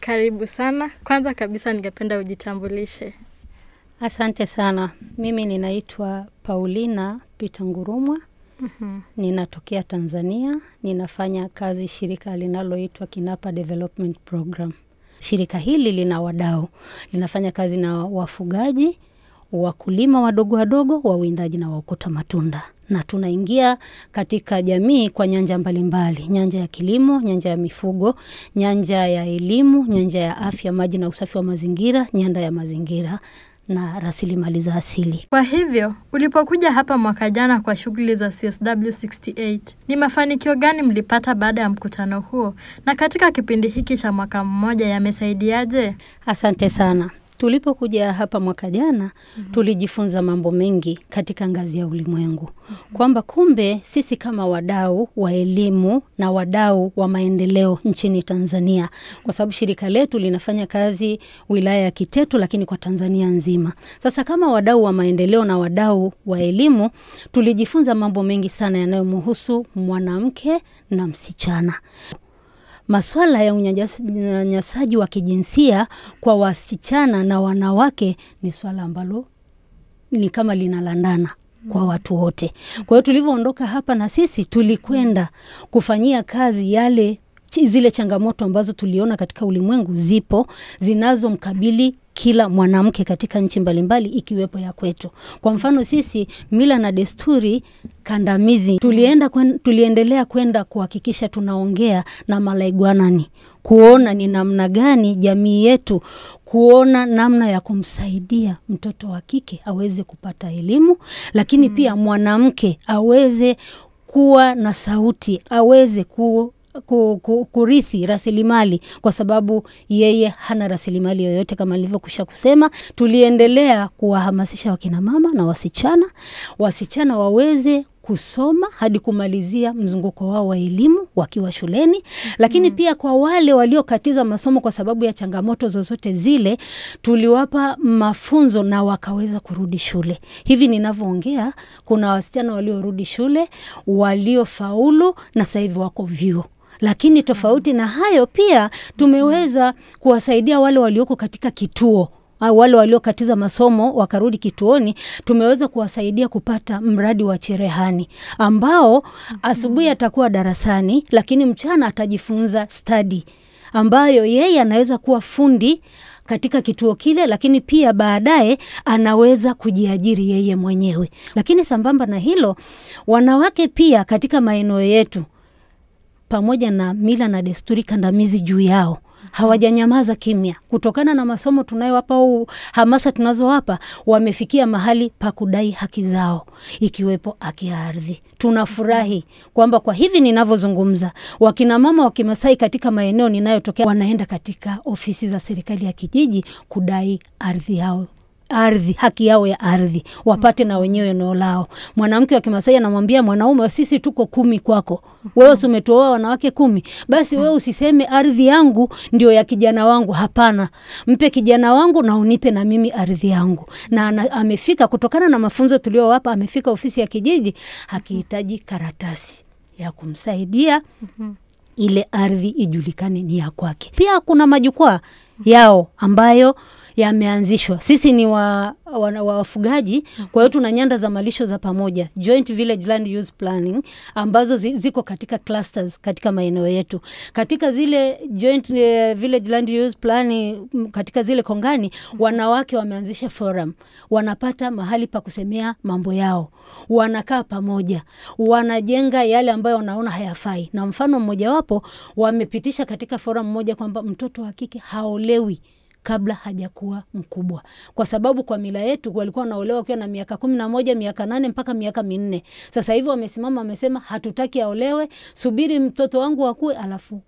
Karibu sana. Kwanza kabisa ningependa ujitambulishe. Asante sana. Mimi ninaitwa Paulina Peter Ngurumwa. Ninatokea Tanzania. Ninafanya kazi shirika linaloitwa Kinapa Development Program. Shirika hili lina wadau. Linafanya kazi na wafugaji, wakulima wadogo wadogo, wawindaji na waokota matunda. Na tunaingia katika jamii kwa nyanja mbalimbali. Nyanja ya kilimo, nyanja ya mifugo, nyanja ya elimu, nyanja ya afya, maji na usafi wa mazingira, nyanja ya mazingira na rasilimali za asili. Kwa hivyo, ulipokuja hapa mwaka jana kwa shughuli za CSW68, ni mafanikio gani mlipata baada ya mkutano huo? Na katika kipindi hiki cha mwaka mmoja yamesaidiaje? Asante sana. Tulipokuja hapa mwaka jana, tulijifunza mambo mengi katika ngazi ya ulimwengu. Kwamba kumbe sisi kama wadau wa elimu na wadau wa maendeleo nchini Tanzania. Kwa sababu shirika letu linafanya kazi wilaya ya Kiteto lakini kwa Tanzania nzima. Sasa kama wadau wa maendeleo na wadau wa elimu, tulijifunza mambo mengi sana yanayomhusu mwanamke na msichana. Masuala ya unyanyasaji wa kijinsia kwa wasichana na wanawake ni swala ambalo ni kama linalandana kwa watu wote. Kwa hiyo tulivyoondoka hapa na sisi tulikwenda kufanyia kazi zile changamoto ambazo tuliona katika ulimwengu zipo, zinazomkabili kila mwanamke katika nchi mbalimbali ikiwepo ya kwetu. Kwa mfano sisi mila na desturi kandamizi tuliendelea kwenda kuhakikisha tunaongea na malaigwanani, kuona ni namna gani jamii yetu, kuona namna ya kumsaidia mtoto wa kike aweze kupata elimu, lakini pia mwanamke aweze kuwa na sauti, aweze kurithi rasilimali, kwa sababu yeye hana rasilimali yoyote kama nilivyokusha kusema. Tuliendelea kuwahamasisha wakina mama na wasichana waweze kusoma hadi kumalizia mzunguko wao wa elimu wakiwa shuleni, lakini pia kwa wale waliokatiza masomo kwa sababu ya changamoto zozote zile, tuliwapa mafunzo na wakaweza kurudi shule. Hivi ninavyoongea kuna wasichana waliorudi shule, waliofaulu na sasa hivi wako vyuo. Lakini tofauti na hayo pia tumeweza kuwasaidia wale walioko katika kituo, wale waliokatiza masomo wakarudi kituoni. Tumeweza kuwasaidia kupata mradi wa cherehani ambao asubuhi atakuwa darasani lakini mchana atajifunza study ambayo yeye anaweza kuwa fundi katika kituo kile, lakini pia baadaye anaweza kujiajiri yeye mwenyewe. Lakini sambamba na hilo, wanawake pia katika maeneo yetu, pamoja na mila na desturi kandamizi juu yao, hawajanyamaza kimya. Kutokana na masomo tunayowapa au hamasa tunazowapa, wamefikia mahali pa kudai haki zao, ikiwepo haki ya ardhi. Tunafurahi kwamba kwa hivi ninavyozungumza, wakina mama wa Kimasai katika maeneo ninayotokea wanaenda katika ofisi za serikali ya kijiji kudai haki yao ya ardhi, wapate na wenyewe eneo lao. Mwanamke wa Kimasai anamwambia mwanaume, sisi tuko 10 kwako. Wewe umetuoa wanawake 10. Basi wewe usiseme ardhi yangu ndio ya kijana wangu. Hapana. Mpe kijana wangu na unipe na mimi ardhi yangu. Na amefika kutokana na mafunzo tuliowapa, amefika ofisi ya kijiji, hakihitaji karatasi ya kumsaidia ile ardhi ijulikane ni ya kwake. Pia kuna majukwaa yao ambayo yameanzishwa. Sisi ni wafugaji, kwa hiyo tuna nyanda za malisho za pamoja, Joint Village Land Use Planning, ambazo ziko katika clusters katika maeneo yetu. Katika zile Joint Village Land Use Planning, katika zile kongani, wanawake wameanzisha forum. Wanapata mahali pa kusemea mambo yao. Wanakaa pamoja. Wanajenga yale ambayo wanaona hayafai. Na mfano mmoja wapo, wamepitisha katika forum moja kwamba mtoto wa kike haolewi kabla hajakuwa mkubwa. Kwa sababu kwa mila yetu walikuwa wanaolewa wakiwa na miaka 11, miaka 8 mpaka miaka 4. Sasa hivi wamesema hatutaki aolewe, subiri mtoto wangu akue alafu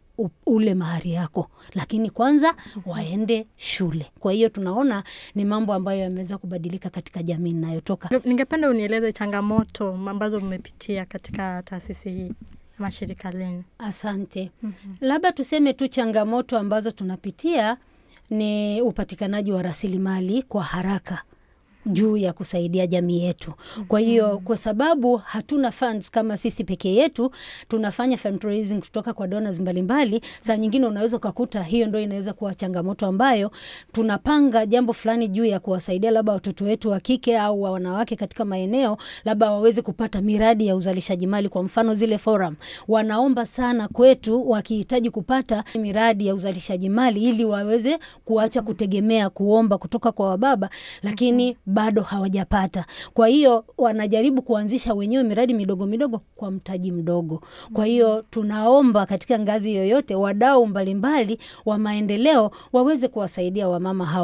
ule mahari yako. Lakini kwanza waende shule. Kwa hiyo tunaona ni mambo ambayo yameweza kubadilika katika jamii ninayotoka. Ningependa unieleze changamoto ambazo mmepitia katika taasisi hii ama shirika lenu. Asante. Labda tuseme tu changamoto ambazo tunapitia ni upatikanaji wa rasilimali kwa haraka juu ya kusaidia jamii yetu. Kwa hiyo kwa sababu hatuna funds kama sisi peke yetu, tunafanya fundraising kutoka kwa donors mbalimbali. Saa nyingine unaweza kukuta hiyo ndio inaweza kuwa changamoto ambayo tunapanga jambo fulani juu ya kuwasaidia labda watoto wetu wa kike au wa wanawake katika maeneo, labda waweze kupata miradi ya uzalishaji mali. Kwa mfano zile forum wanaomba sana kwetu wakihitaji kupata miradi ya uzalishaji mali ili waweze kuacha kutegemea kuomba kutoka kwa wababa, lakini bado hawajapata. Kwa hiyo wanajaribu kuanzisha wenyewe miradi midogo midogo kwa mtaji mdogo. Kwa hiyo tunaomba katika ngazi yoyote wadau mbalimbali wa maendeleo waweze kuwasaidia wamama hao